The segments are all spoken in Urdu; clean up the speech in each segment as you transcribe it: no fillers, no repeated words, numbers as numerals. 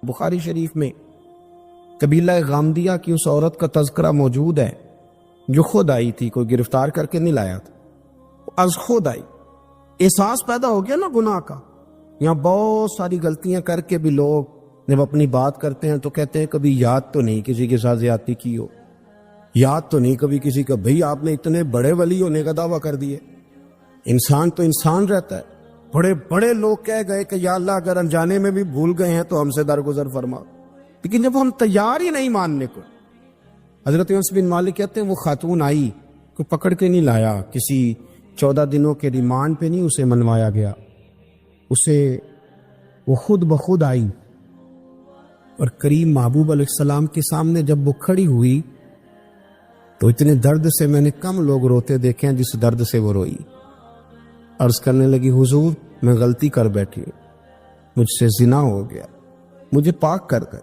بخاری شریف میں قبیلہ غامدیہ کی اس عورت کا تذکرہ موجود ہے جو خود آئی تھی، کوئی گرفتار کر کے نہیں لایا تھا، از خود آئی۔ احساس پیدا ہو گیا نا گناہ کا۔ یہاں بہت ساری غلطیاں کر کے بھی لوگ جب اپنی بات کرتے ہیں تو کہتے ہیں کبھی یاد تو نہیں کسی کے ساتھ زیادتی کی ہو، یاد تو نہیں کبھی کسی کا، بھئی آپ نے اتنے بڑے ولی ہونے کا دعویٰ کر دیے۔ انسان تو انسان رہتا ہے۔ بڑے بڑے لوگ کہہ گئے کہ یا اللہ اگر انجانے میں بھی بھول گئے ہیں تو ہم سے درگزر فرما، لیکن جب ہم تیار ہی نہیں ماننے کو۔ حضرت انس بن مالک کہتے ہیں وہ خاتون آئی، کوئی پکڑ کے نہیں لایا، کسی 14 دنوں کے ریمانڈ پہ نہیں اسے منوایا گیا، اسے وہ خود بخود آئی، اور کریم محبوب علیہ السلام کے سامنے جب وہ کھڑی ہوئی تو اتنے درد سے میں نے کم لوگ روتے دیکھے ہیں جس درد سے وہ روئی۔ عرض کرنے لگی حضور میں غلطی کر بیٹھی ہوں، مجھ سے زنا ہو گیا، مجھے پاک کر گئے۔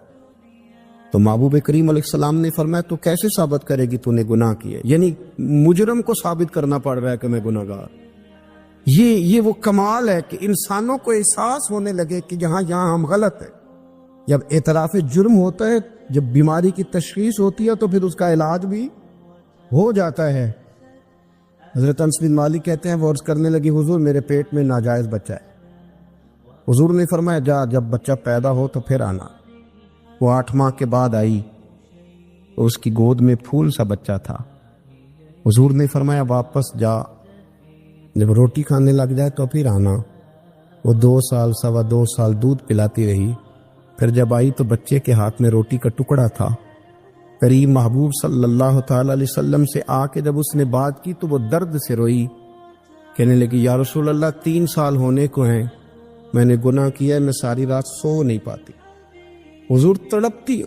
تو محبوب کریم علیہ السلام نے فرمایا تو کیسے ثابت کرے گی تو نے گناہ کیے؟ یعنی مجرم کو ثابت کرنا پڑ رہا ہے کہ میں گناہ گار۔ یہ وہ کمال ہے کہ انسانوں کو احساس ہونے لگے کہ یہاں ہم غلط ہیں۔ جب اعتراف جرم ہوتا ہے، جب بیماری کی تشخیص ہوتی ہے تو پھر اس کا علاج بھی ہو جاتا ہے۔ حضرت انس بن مالک کہتے ہیں وہ عرض کرنے لگی حضور میرے پیٹ میں ناجائز بچہ ہے۔ حضور نے فرمایا جا جب بچہ پیدا ہو تو پھر آنا۔ وہ 8 ماہ کے بعد آئی تو اس کی گود میں پھول سا بچہ تھا۔ حضور نے فرمایا واپس جا، جب روٹی کھانے لگ جائے تو پھر آنا۔ وہ 2 سال 2.25 سال دودھ پلاتی رہی، پھر جب آئی تو بچے کے ہاتھ میں روٹی کا ٹکڑا تھا۔ کریم محبوب صلی اللہ تعالی علیہ وسلم سے آ کے جب اس نے بات کی تو وہ درد سے روئی، کہنے لگی یا رسول اللہ 3 سال ہونے کو ہیں، میں نے گناہ کیا ہے، میں ساری رات سو نہیں پاتی۔ حضور تڑپتی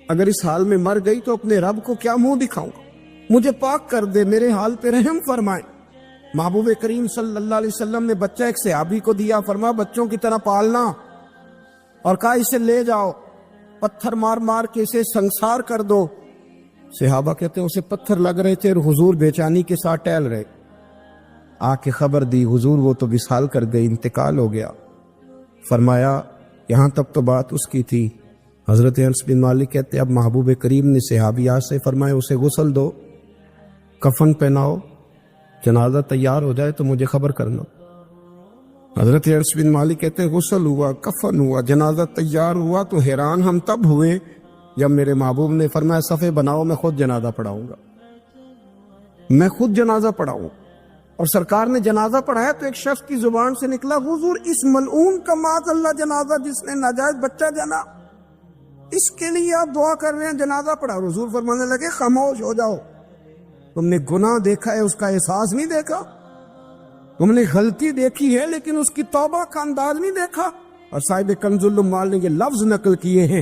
اگر اس حال میں مر گئی تو اپنے رب کو کیا منہ دکھاؤں گا، مجھے پاک کر دے، میرے حال پہ رحم فرمائے۔ محبوب کریم صلی اللہ علیہ وسلم نے بچہ ایک صحابی کو دیا، فرمایا بچوں کی طرح پالنا، اور کہا اسے لے جاؤ، پتھر مار مار کے اسے سنسار کر دو۔ صحابہ کہتے ہیں اسے پتھر لگ رہے تھے اور حضور بے چینی کے ساتھ ٹہل رہے۔ آ کے خبر دی حضور وہ تو وصال کر گئی، انتقال ہو گیا۔ فرمایا یہاں تک تو بات اس کی تھی۔ حضرت انس بن مالک کہتے ہیں اب محبوب کریم نے صحابیات سے فرمایا اسے غسل دو، کفن پہناؤ، جنازہ تیار ہو جائے تو مجھے خبر کرنا۔ حضرت انس بن مالک کہتے ہیں غسل ہوا، کفن ہوا، جنازہ تیار ہوا تو حیران ہم تب ہوئے جب میرے محبوب نے فرمایا صفے بناؤ، میں خود جنازہ پڑھاؤں گا، میں خود جنازہ پڑھاؤں۔ اور سرکار نے جنازہ پڑھایا تو ایک شخص کی زبان سے نکلا حضور اس ملعون کا معاذ اللہ جنازہ جس نے ناجائز بچہ جنا، اس کے لیے آپ دعا کر رہے ہیں، جنازہ پڑھا۔ حضور فرمانے لگے خاموش ہو جاؤ، تم نے گناہ دیکھا ہے، اس کا احساس نہیں دیکھا، تم نے غلطی دیکھی ہے لیکن اس کی توبہ کا انداز نہیں دیکھا۔ اور صاحب کنز العمال نے یہ لفظ نقل کیے ہیں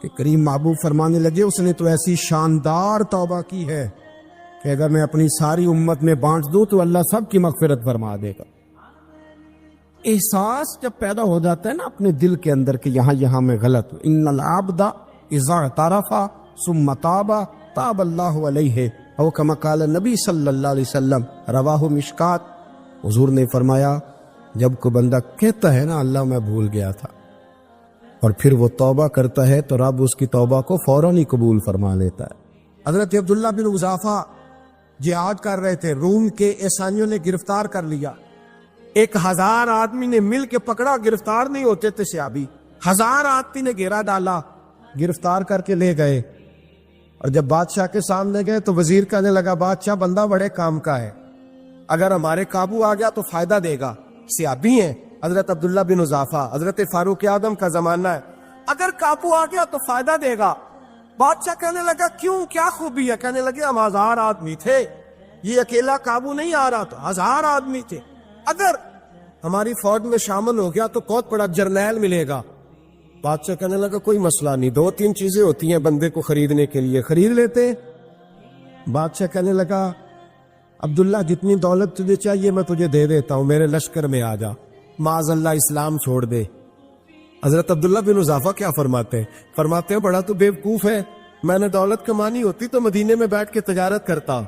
کہ کریم محبوب فرمانے لگے اس نے تو ایسی شاندار توبہ کی ہے کہ اگر میں اپنی ساری امت میں بانٹ دوں تو اللہ سب کی مغفرت فرما دے گا۔ احساس جب پیدا ہو جاتا ہے نا اپنے دل کے اندر کہ یہاں میں غلط ہوں، ان العبد اذا اعترف ثم تاب تاب اللہ علیہ او کما قال نبی صلی اللہ علیہ وسلم، رواہ مشکات۔ حضور نے فرمایا جب کوئی بندہ کہتا ہے نا اللہ میں بھول گیا تھا، اور پھر وہ توبہ کرتا ہے تو رب اس کی توبہ کو فوراً ہی قبول فرما لیتا ہے۔ حضرت عبداللہ بن حذافہ جہاد کر رہے تھے، روم کے عیسائیوں نے گرفتار کر لیا، 1000 آدمی نے مل کے پکڑا، گرفتار نہیں ہوتے تھے صحابی، 1000 آدمی نے گھیرا ڈالا، گرفتار کر کے لے گئے۔ اور جب بادشاہ کے سامنے گئے تو وزیر کہنے لگا بادشاہ بندہ بڑے کام کا ہے، اگر ہمارے قابو آ گیا تو فائدہ دے گا، صحابی ہیں حضرت عبداللہ بن حذافہ، حضرت فاروق اعظم کا زمانہ ہے، اگر قابو آ گیا تو فائدہ دے گا۔ بادشاہ کہنے لگا کیوں، کیا خوبی ہے؟ کہنے لگے ہم 1000 آدمی تھے، یہ اکیلا قابو نہیں آ رہا، تو 1000 آدمی تھے، اگر ہماری فوج میں شامل ہو گیا تو بہت بڑا جرنیل ملے گا۔ بادشاہ کہنے لگا کوئی مسئلہ نہیں، 2-3 چیزیں ہوتی ہیں بندے کو خریدنے کے لیے، خرید لیتے۔ بادشاہ کہنے لگا عبداللہ جتنی دولت تجھے چاہیے میں تجھے دے دیتا ہوں، میرے لشکر میں آ جا، معاذ اللہ اسلام چھوڑ دے۔ حضرت عبداللہ بن حذافہ کیا فرماتے ہیں؟ فرماتے ہیں بڑا تو بیوقوف ہے، میں نے دولت کمانی ہوتی تو مدینے میں بیٹھ کے تجارت کرتا،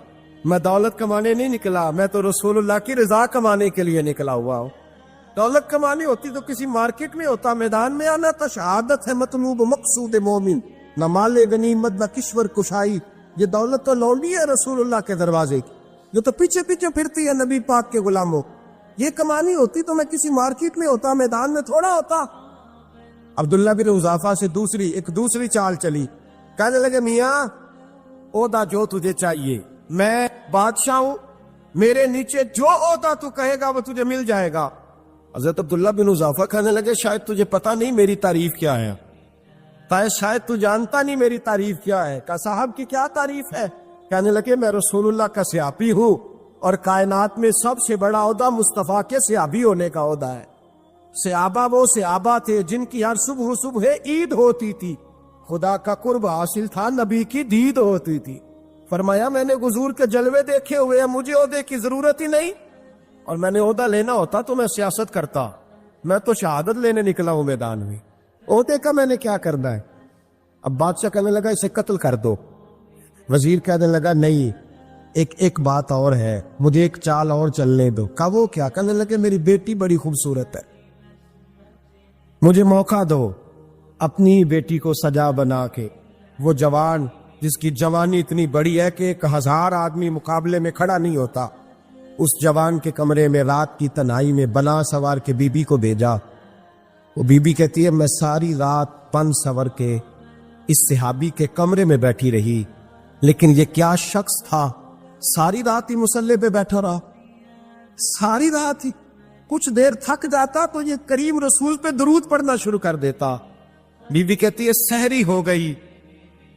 میں دولت کمانے نہیں نکلا، میں تو رسول اللہ کی رضا کمانے کے لیے نکلا ہوا ہوں۔ دولت کمانی ہوتی تو کسی مارکیٹ میں ہوتا، میدان میں آنا تھا۔ شہادت ہے مطلوب مقصود مومن، نہ مال غنیمت نہ کشور کشائی۔ یہ دولت تو لونڈی ہے رسول اللہ کے دروازے کی، جو تو پیچھے پیچھے پھرتی ہے نبی پاک کے غلاموں۔ یہ کمانی ہوتی تو میں کسی مارکیٹ میں ہوتا، میدان میں تھوڑا ہوتا۔ عبداللہ بن حذافہ سے دوسری چال چلی، کہنے لگے میاں عہدہ جو تجھے چاہیے، میں بادشاہ ہوں، میرے نیچے جو عہدہ تو کہے گا وہ تجھے مل جائے گا۔ حضرت عبداللہ بن حذافہ کہنے لگے شاید تجھے پتا نہیں میری تعریف کیا ہے، شاید تو جانتا نہیں میری تعریف کیا ہے۔ کہا صاحب کی کیا تعریف ہے؟ کہنے لگے میں رسول اللہ کا صحابی ہوں، اور کائنات میں سب سے بڑا عہدہ مصطفیٰ کے صحابی ہونے کا عہدہ ہے۔ صحابہ وہ صحابہ تھے جن کی ہر صبح عید ہوتی تھی، خدا کا قرب حاصل تھا، نبی کی دید ہوتی تھی۔ فرمایا میں نے حضور کے جلوے دیکھے ہوئے ہیں، مجھے عہدے کی ضرورت ہی نہیں، اور میں نے عہدہ لینا ہوتا تو میں سیاست کرتا، میں تو شہادت لینے نکلا ہوں میدان میں، عہدے کا میں نے کیا کرنا ہے؟ اب بادشاہ کہنے لگا اسے قتل کر دو۔ وزیر کہنے لگا نہیں، ایک بات اور ہے، مجھے ایک چال اور چلنے دو۔ کہا وہ کیا؟ کہنے لگے میری بیٹی بڑی خوبصورت ہے، مجھے موقع دو اپنی بیٹی کو سجا بنا کے، وہ جوان جس کی جوانی اتنی بڑی ہے کہ 1000 آدمی مقابلے میں کھڑا نہیں ہوتا، اس جوان کے کمرے میں رات کی تنہائی میں بنا سوار کے بی بی کو بھیجا۔ وہ بی بی کہتی ہے میں ساری رات بن سور کے اس صحابی کے کمرے میں بیٹھی رہی، لیکن یہ کیا شخص تھا، ساری رات ہی مسلح پہ بیٹھا رہا، ساری رات ہی، کچھ دیر تھک جاتا تو یہ کریم رسول پہ درود پڑھنا شروع کر دیتا۔ بی بی کہتی ہے سحری ہو گئی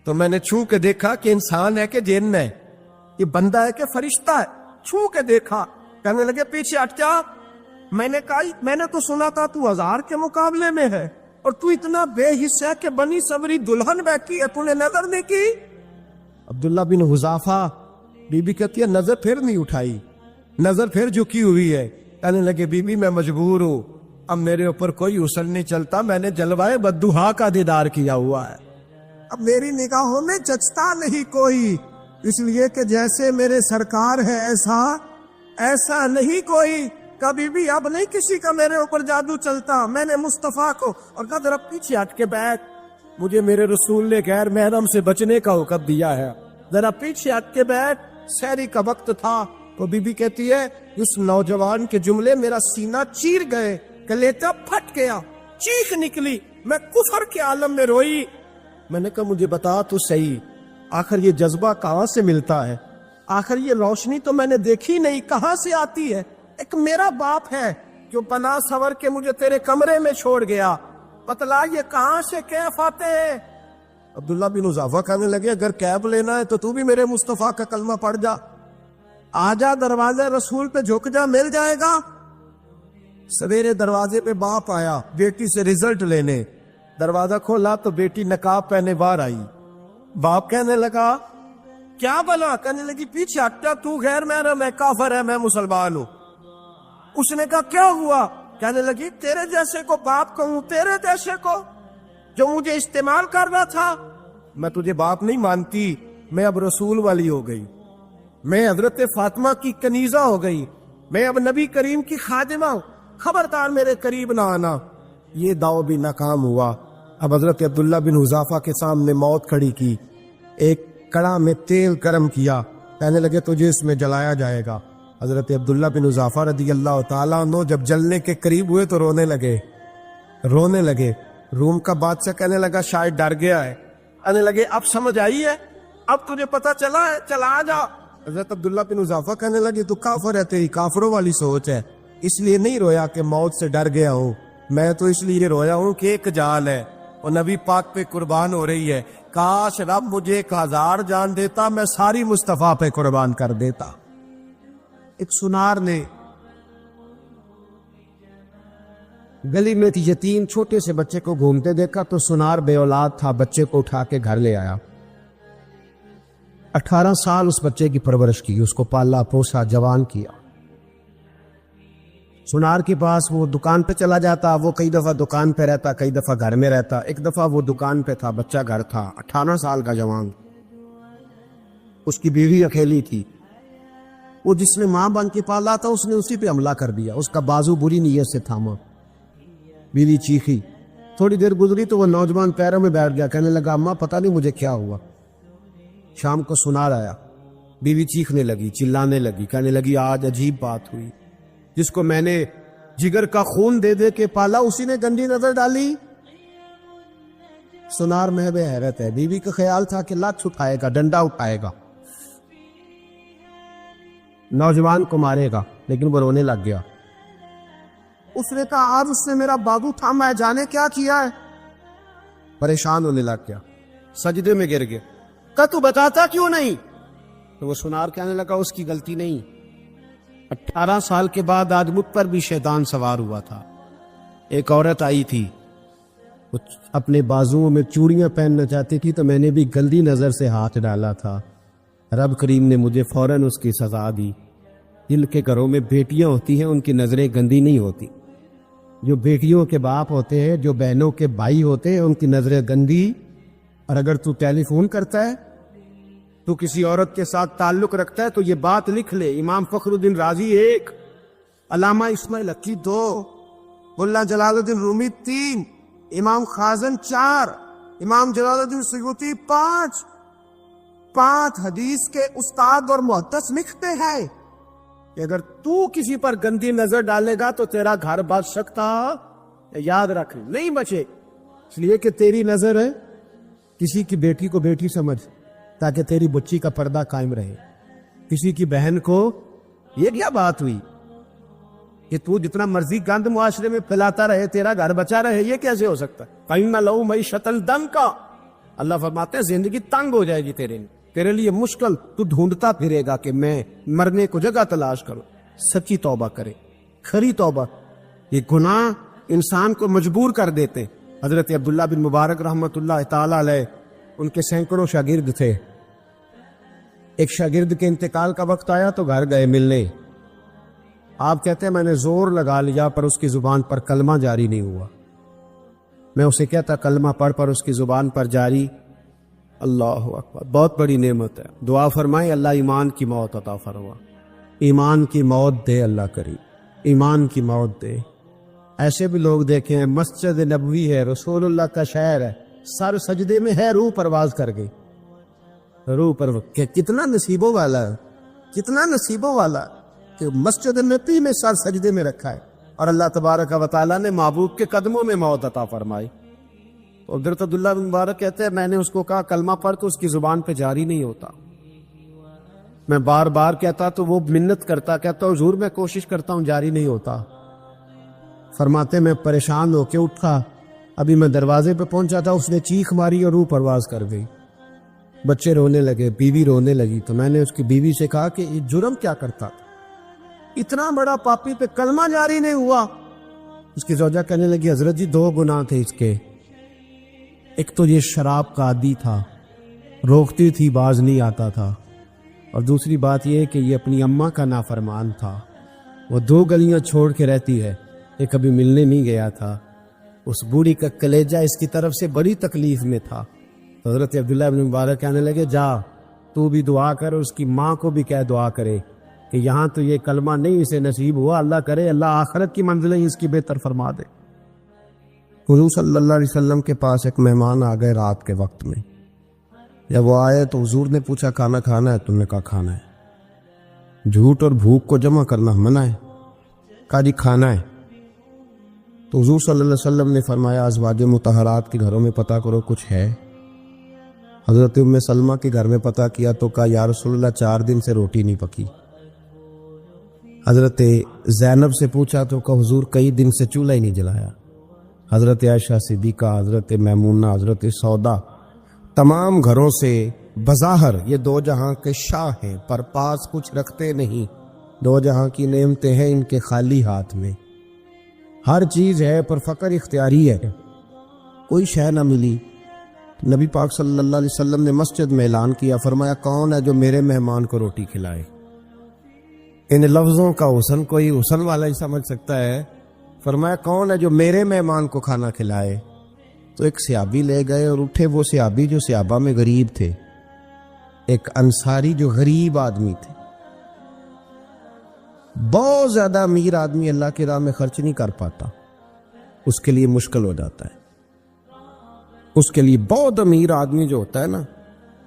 تو میں نے چھو کے دیکھا کہ انسان ہے کہ جن ہے، یہ بندہ ہے کہ فرشتہ ہے، چھو کے دیکھا۔ کہنے لگے پیچھے ہٹ جا۔ میں نے کہا میں نے تو سنا تھا تو 1000 کے مقابلے میں ہے، اور تو اتنا بے حس ہے کہ بنی صبری دلہن بیٹھی ہے، تو نے نظر نہیں کی؟ عبداللہ بن حذافہ، بی بی کہتی ہے نظر پھر نہیں اٹھائی، نظر پھر جھکی ہوئی ہے۔ کہنے لگے بی بی میں مجبور ہوں، اب میرے اوپر کوئی اصل نہیں چلتا، میں نے جلوائے بدوہا کا دیدار کیا ہوا ہے، اب میری نگاہوں میں جچتا نہیں کوئی، اس لیے کہ جیسے میرے سرکار ہے ایسا نہیں کوئی، کبھی بھی اب نہیں کسی کا میرے اوپر جادو چلتا۔ میں نے مصطفیٰ کو، اور کہا ذرا پیچھے ہٹ کے بیٹھ، مجھے میرے رسول نے غیر محرم سے بچنے کا حکم دیا ہے، ذرا پیچھے ہٹ کے بیٹھ۔ سحری کا وقت تھا تو بی بی کہتی ہے اس نوجوان کے جملے میرا سینہ چیر گئے، کلیجہ پھٹ گیا، چیخ نکلی، میں کفر کے عالم میں روئی۔ میں نے کہا مجھے بتا تو صحیح، آخر یہ جذبہ کہاں سے ملتا ہے؟ آخر یہ روشنی تو میں نے دیکھی نہیں، کہاں سے آتی ہے؟ ایک میرا باپ ہے جو بنا سور کے مجھے تیرے کمرے میں چھوڑ گیا، بتلا یہ کہاں سے کیف آتے ہیں؟ عبداللہ بن حذافہ کہنے لگے اگر کیب لینا ہے تو بھی میرے مصطفیٰ کا کلمہ پڑھ جا، آ جا دروازے رسول پہ جھک جا، مل جائے گا۔ سویرے دروازے پہ باپ آیا بیٹی سے رزلٹ لینے، دروازہ کھولا تو بیٹی نقاب پہنے باہر آئی۔ باپ کہنے لگا کیا بلا؟ کہنے لگی پیچھے ہٹا، تو غیر محرم ہے، کافر ہے، میں مسلمان ہوں۔ اس نے کہا کیا ہوا؟ کہنے لگی تیرے جیسے کو باپ کہوں، تیرے جیسے کو جو مجھے استعمال کر رہا تھا؟ میں تجھے باپ نہیں مانتی، میں اب رسول والی ہو گئی، میں حضرت فاطمہ کی کنیزہ ہو گئی، میں اب نبی کریم کی خادمہ ہوں، خبردار میرے قریب نہ آنا۔ یہ داؤ بھی ناکام ہوا۔ اب حضرت عبداللہ بن حذافہ کے سامنے موت کھڑی کی، ایک کڑا میں تیل گرم کیا، کہنے لگے تجھے اس میں جلایا جائے گا۔ حضرت عبداللہ بن حذافہ رضی اللہ تعالیٰ عنہ جب جلنے کے قریب ہوئے تو رونے لگے۔ روم کا بادشاہ کہنے لگا شاید ڈر گیا ہے، کہنے لگے اب سمجھ آئی ہے، اب تجھے پتا چلا ہے، چلا آ جا۔ حضرت عبداللہ بن حذافہ کہنے لگے تو کافر ہے، تیری کافروں والی سوچ ہے، اس لیے نہیں رویا کہ موت سے ڈر گیا ہوں، میں تو اس لیے رویا ہوں کہ ایک جان ہے اور نبی پاک پہ قربان ہو رہی ہے، کاش رب مجھے 1000 جان دیتا، میں ساری مصطفیٰ پہ قربان کر دیتا۔ ایک سنار نے گلی میں یتیم چھوٹے سے بچے کو گھومتے دیکھا تو سنار بے اولاد تھا، بچے کو اٹھا کے گھر لے آیا، 18 سال اس بچے کی پرورش کی، اس کو پالا پوسا، جوان کیا۔ سنار کے پاس وہ دکان پہ چلا جاتا، وہ کئی دفعہ دکان پہ رہتا، کئی دفعہ گھر میں رہتا۔ ایک دفعہ وہ دکان پہ تھا، بچہ گھر تھا، 18 سال کا جوان، اس کی بیوی اکیلی تھی۔ وہ جس نے ماں بن کے پالا تھا اس نے اسی پہ حملہ کر دیا، اس کا بازو بری نیت سے تھاما۔ بیوی چیخی، تھوڑی دیر گزری تو وہ نوجوان پیروں میں بیٹھ گیا، کہنے لگا اماں پتہ نہیں مجھے کیا ہوا۔ شام کو سنار آیا، بیوی چیخنے لگی، چلانے لگی، کہنے لگی آج عجیب بات ہوئی، جس کو میں نے جگر کا خون دے دے کے پالا اسی نے گندی نظر ڈالی۔ سنار محو حیرت ہے، بیوی کا خیال تھا کہ لات اٹھائے گا، ڈنڈا اٹھائے گا، نوجوان کو مارے گا، لیکن وہ رونے لگ گیا۔ اس نے کہا آج اس نے میرا بازو تھاما ہے، جانے کیا کیا ہے۔ پریشان ہونے لگ گیا، سجدے میں گر گیا، کہا تو بتاتا کیوں نہیں؟ تو وہ سنار کہنے لگا اس کی غلطی نہیں، 18 سال کے بعد آج مجھ پر بھی شیطان سوار ہوا تھا۔ ایک عورت آئی تھی، وہ اپنے بازوؤں میں چوڑیاں پہننا چاہتی تھی، تو میں نے بھی گندی نظر سے ہاتھ ڈالا تھا، رب کریم نے مجھے فوراً اس کی سزا دی۔ جن کے گھروں میں بیٹیاں ہوتی ہیں ان کی نظریں گندی نہیں ہوتی، جو بیٹیوں کے باپ ہوتے ہیں، جو بہنوں کے بھائی ہوتے ہیں، ان کی نظریں گندی۔ اور اگر تو ٹیلی فون کرتا ہے، تو کسی عورت کے ساتھ تعلق رکھتا ہے، تو یہ بات لکھ لے، امام فخر الدین رازی 1، علامہ اسماعیل حقی 2، ملا جلال الدین رومی 3، امام خازن 4، امام جلال الدین سیوطی 5 حدیث کے استاد اور محدث لکھتے ہیں کہ اگر تو کسی پر گندی نظر ڈالے گا تو تیرا گھر بچ سکتا، یاد رکھ نہیں بچے، اس لیے کہ تیری نظر ہے، کسی کی بیٹی کو بیٹی سمجھ تاکہ تیری بچی کا پردہ قائم رہے، کسی کی بہن کو، یہ کیا بات ہوئی کہ تو جتنا مرضی گند معاشرے میں پھیلاتا رہے تیرا گھر بچا رہے، یہ کیسے ہو سکتا ہے؟ فَإِنَّ لَهُ مَعِيشَةً ضَنكًا، اللہ فرماتے ہیں زندگی تنگ ہو جائے گی تیرے لیے مشکل، تو ڈھونڈتا پھرے گا کہ میں مرنے کو جگہ تلاش کروں۔ سچی توبہ کرے، کھری توبہ۔ یہ گناہ انسان کو مجبور کر دیتے۔ حضرت عبداللہ بن مبارک رحمۃ اللہ تعالی علیہ، ان کے سینکڑوں شاگرد تھے، ایک شاگرد کے انتقال کا وقت آیا تو گھر گئے ملنے، آپ کہتے ہیں میں نے زور لگا لیا پر اس کی زبان پر کلمہ جاری نہیں ہوا، میں اسے کہتا کلمہ پڑھ پر اس کی زبان پر جاری، اللہ اکبر، بہت بڑی نعمت ہے، دعا فرمائیں اللہ ایمان کی موت عطا فرما، ایمان کی موت دے اللہ کریم، ایمان کی موت دے۔ ایسے بھی لوگ دیکھیں ہیں، مسجد نبوی ہے، رسول اللہ کا شہر ہے، سر سجدے میں ہے، روح پرواز کر گئی، روح پر کتنا نصیبوں والا ہے، کتنا نصیبوں والا ہے کہ مسجد نبی میں سر سجدے میں رکھا ہے، اور اللہ تبارک و تعالیٰ نے محبوب کے قدموں میں موت عطا فرمائی۔ تو حضرت عبداللہ بن مبارک کہتے ہیں میں نے اس کو کہا کلمہ پڑھ تو اس کی زبان پہ جاری نہیں ہوتا، میں بار بار کہتا تو وہ منت کرتا، کہتا حضور میں کوشش کرتا ہوں جاری نہیں ہوتا۔ فرماتے میں پریشان ہو کے اٹھا، ابھی میں دروازے پہ پہنچا تھا، اس نے چیخ ماری اور روح پرواز کر گئی، بچے رونے لگے، بیوی رونے لگی، تو میں نے اس کی بیوی سے کہا کہ یہ جرم کیا کرتا تھا، اتنا بڑا پاپی پہ کلمہ جاری نہیں ہوا۔ اس کی زوجہ کہنے لگی حضرت جی 2 گناہ تھے اس کے، ایک تو یہ شراب کا عادی تھا، روکتی تھی باز نہیں آتا تھا، اور دوسری بات یہ کہ یہ اپنی اماں کا نافرمان تھا، وہ 2 گلیاں چھوڑ کے رہتی ہے، یہ کبھی ملنے نہیں گیا تھا، اس بوڑھی کا کلیجہ اس کی طرف سے بڑی تکلیف میں تھا۔ تو حضرت عبداللہ بن مبارک کہنے لگے جا تو بھی دعا کر، اس کی ماں کو بھی کہہ دعا کرے کہ یہاں تو یہ کلمہ نہیں اسے نصیب ہوا، اللہ کرے اللہ آخرت کی منزلیں اس کی بہتر فرما دے۔ حضور صلی اللہ علیہ وسلم کے پاس ایک مہمان آ گئے رات کے وقت میں، جب وہ آئے تو حضور نے پوچھا کھانا کھانا ہے؟ تم نے کہا کھانا ہے۔ جھوٹ اور بھوک کو جمع کرنا منع ہے، کہا جی کھانا ہے۔ تو حضور صلی اللہ علیہ وسلم نے فرمایا ازواج مطہرات کے گھروں میں پتہ کرو کچھ ہے۔ حضرت ام سلمہ کے گھر میں پتہ کیا تو کہا یا رسول اللہ 4 دن سے روٹی نہیں پکی۔ حضرت زینب سے پوچھا تو کہا حضور کئی دن سے چولہا ہی نہیں جلایا۔ حضرت عائشہ صدیقہ، حضرت میمونہ، حضرت سودا، تمام گھروں سے بظاہر یہ 2 جہاں کے شاہ ہیں، پر پاس کچھ رکھتے نہیں، 2 جہاں کی نعمتیں ہیں ان کے خالی ہاتھ میں، ہر چیز ہے پر فقر اختیاری ہے، کوئی شے نہ ملی۔ نبی پاک صلی اللہ علیہ وسلم نے مسجد میں اعلان کیا، فرمایا کون ہے جو میرے مہمان کو روٹی کھلائے؟ ان لفظوں کا حسن کوئی حسن والا ہی سمجھ سکتا ہے، فرمایا کون ہے جو میرے مہمان کو کھانا کھلائے؟ تو ایک صحابی لے گئے اور اٹھے، وہ صحابی جو صحابہ میں غریب تھے، ایک انصاری جو غریب آدمی تھے، بہت زیادہ امیر آدمی اللہ کی راہ میں خرچ نہیں کر پاتا، اس کے لیے مشکل ہو جاتا ہے۔ اس کے لیے بہت امیر آدمی جو ہوتا ہے نا،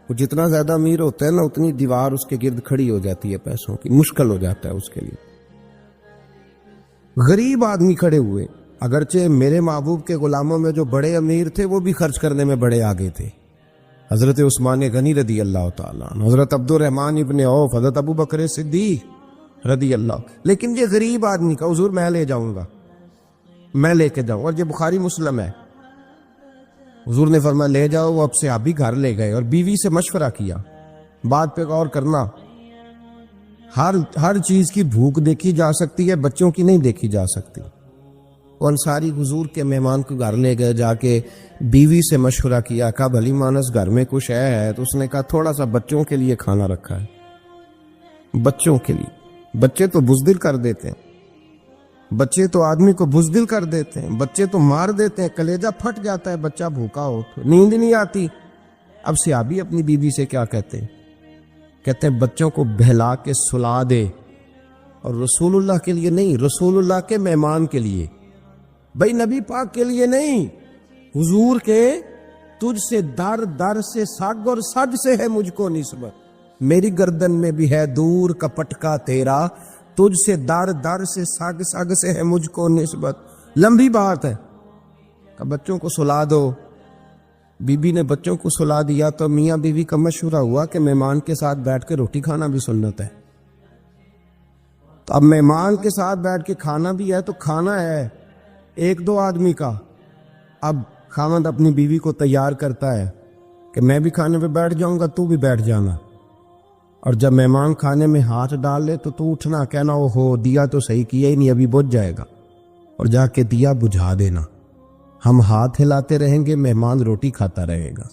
وہ جتنا زیادہ امیر ہوتا ہے نا اتنی دیوار اس کے گرد کھڑی ہو جاتی ہے پیسوں کی، مشکل ہو جاتا ہے اس کے لیے۔ غریب آدمی کھڑے ہوئے، اگرچہ میرے محبوب کے غلاموں میں جو بڑے امیر تھے وہ بھی خرچ کرنے میں بڑے آگے تھے، حضرت عثمان غنی رضی اللہ تعالیٰ عنہ، حضرت عبد الرحمن ابن عوف، حضرت ابو بکر صدیق رضی اللہ۔ لیکن یہ غریب آدمی کا حضور میں لے جاؤں گا، میں لے کے جاؤں، اور یہ بخاری مسلم ہے، حضور نے فرمایا لے جاؤ۔ وہ اب سے آپ بھی گھر لے گئے اور بیوی سے مشورہ کیا، بات پہ غور کرنا، ہر چیز کی بھوک دیکھی جا سکتی ہے، بچوں کی نہیں دیکھی جا سکتی۔ وہ انصاری حضور کے مہمان کو گھر لے گئے، جا کے بیوی سے مشورہ کیا، کہا بھلی مانس گھر میں کچھ ہے؟ تو اس نے کہا تھوڑا سا بچوں کے لیے کھانا رکھا ہے، بچوں کے لیے۔ بچے تو بزدل کر دیتے ہیں، بچے تو آدمی کو بزدل کر دیتے ہیں، بچے تو مار دیتے ہیں، کلیجہ پھٹ جاتا ہے بچہ بھوکا ہو تو، نیند نہیں آتی۔ اب صحابی اپنی بیوی سے کیا کہتے ہیں؟ کہتے ہیں بچوں کو بہلا کے سلا دے، اور رسول اللہ کے لیے نہیں، رسول اللہ کے مہمان کے لیے، بھائی نبی پاک کے لیے نہیں، حضور کے تجھ سے در در سے سگ اور سج سے ہے مجھ کو نسبت، میری گردن میں بھی ہے دور کا پٹکا تیرا، تجھ سے در در سے سگ سگ سے ہے مجھ کو نسبت۔ لمبی بات ہے کہ بچوں کو سلا دو۔ بی بی نے بچوں کو سلا دیا تو میاں بیوی کا مشورہ ہوا کہ مہمان کے ساتھ بیٹھ کے روٹی کھانا بھی سنت ہے۔ تو اب مہمان کے ساتھ بیٹھ کے کھانا بھی ہے تو کھانا ہے ایک دو آدمی کا۔ اب خاوند اپنی بیوی کو تیار کرتا ہے کہ میں بھی کھانے پہ بیٹھ جاؤں گا، تو بھی بیٹھ جانا، اور جب مہمان کھانے میں ہاتھ ڈال لے تو اٹھنا، کہنا او ہو دیا تو صحیح کیا ہی نہیں، ابھی بجھ جائے گا، اور جا کے دیا بجھا دینا۔ ہم ہاتھ ہلاتے رہیں گے، مہمان روٹی کھاتا رہے گا۔